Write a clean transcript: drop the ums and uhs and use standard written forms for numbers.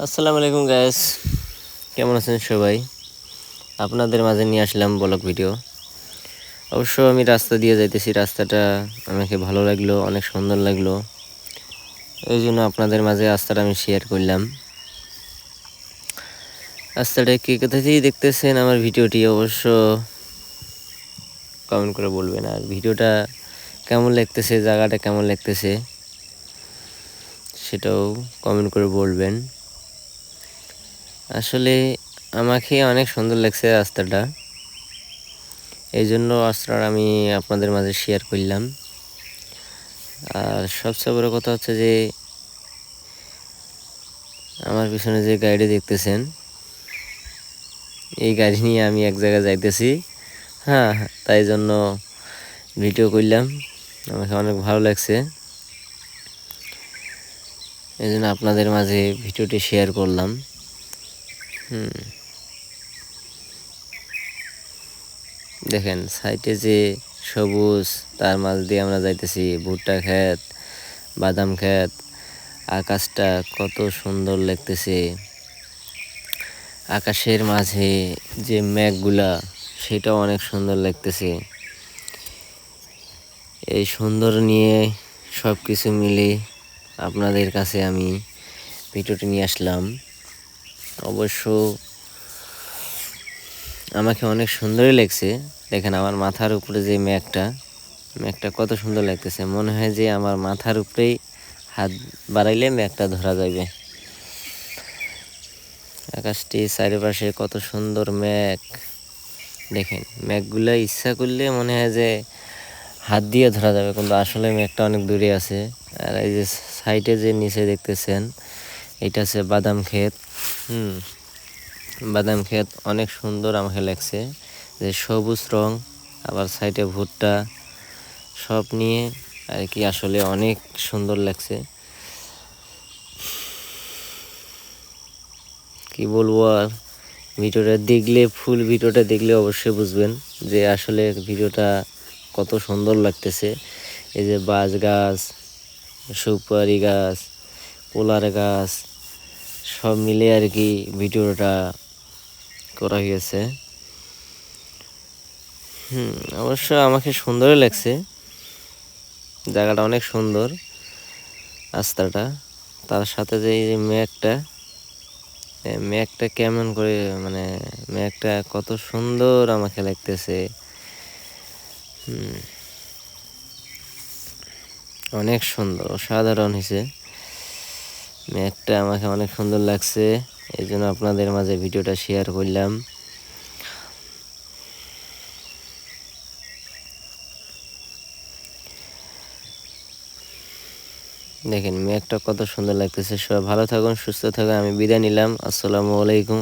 আসসালামু আলাইকুম গাইস, কেমন আছেন সবাই? আপনাদের মাঝে নিয়ে আসলাম ব্লগ ভিডিও। অবশ্য আমি রাস্তা দিয়ে যাইতেছি, রাস্তাটা আমাকে ভালো লাগলো, অনেক সুন্দর লাগলো, এই জন্য আপনাদের মাঝে রাস্তাটা আমি শেয়ার করলাম। রাস্তাটা কে কোথা থেকে দেখতেছেন আমার ভিডিওটি অবশ্য কমেন্ট করে বলবেন, আর ভিডিওটা কেমন লাগতেছে, জায়গাটা কেমন লাগতেছে সেটাও কমেন্ট করে বলবেন। আসলে আমাকে অনেক সুন্দর লাগছে রাস্তাটা, এই জন্য রাস্তাটা আমি আপনাদের মাঝে শেয়ার করলাম। আর সবচেয়ে বড় কথা হচ্ছে যে আমার পিছনে যে গাড়িটা দেখতেছেন, এই গাড়ি নিয়ে আমি এক জায়গায় যাইতেছি। হ্যাঁ, তাই জন্য ভিডিও করলাম, আমাকে অনেক ভালো লাগছে, এই জন্য আপনাদের মাঝে ভিডিওটি শেয়ার করলাম। দেখেন সাইডে যে সবুজ, তার মাঝ দিয়ে আমরা যাইতেছি, ভুট্টা ক্ষেত, বাদাম ক্ষেত, আকাশটা কত সুন্দর লাগতেছে। আকাশের মাঝে যে মেঘগুলা, সেটাও অনেক সুন্দর লাগতেছে। এই সুন্দর নিয়ে সব কিছু মিলে আপনাদের কাছে আমি ভিডিওটি নিয়ে আসলাম। অবশ্য আমাকে অনেক সুন্দরই লাগছে। দেখেন আমার মাথার উপরে যে মেঘটা কত সুন্দর লাগতেছে, মনে হয় যে আমার মাথার উপরেই হাত বাড়াইলে মেঘটা ধরা যাবে। আকাশটি চারিপাশে কত সুন্দর মেঘ, দেখেন মেঘগুলো ইচ্ছা করলে মনে হয় যে হাত দিয়ে ধরা যাবে, কিন্তু আসলে মেঘটা অনেক দূরে আছে। আর এই যে সাইডে যে নিচে দেখতেছেন, এটা হচ্ছে বাদাম ক্ষেত। বাদাম ক্ষেত অনেক সুন্দর আমাকে লাগছে, যে সবুজ রং, আবার সাইডে ভুট্টা, সব নিয়ে আর কি আসলে অনেক সুন্দর লাগছে। কি বলবো আর, ভিডিওটা দেখলে, ফুল ভিডিওটা দেখলে অবশ্যই বুঝবেন যে আসলে ভিডিওটা কত সুন্দর লাগতেছে। এই যে বাঁশ গাছ, সুপারি গাছ, পোলার গাছ, সব মিলে আর কি ভিডিওটা করা হয়েছে। অবশ্য আমাকে সুন্দরই লাগছে, জায়গাটা অনেক সুন্দর, রাস্তাটা, তার সাথে যে এই যে মেঘটা কেমন করে, মানে মেঘটা কত সুন্দর আমাকে লাগতেছে। অনেক সুন্দর, অসাধারণ হয়েছে মেঘটা, আমাকে অনেক সুন্দর লাগছে, এই জন্য আপনাদের মাঝে ভিডিওটা শেয়ার করলাম। দেখেন মেঘটা কত সুন্দর লাগতেছে। সবাই ভালো থাকুন, সুস্থ থাকুন, আমি বিদায় নিলাম। আসসালামু আলাইকুম।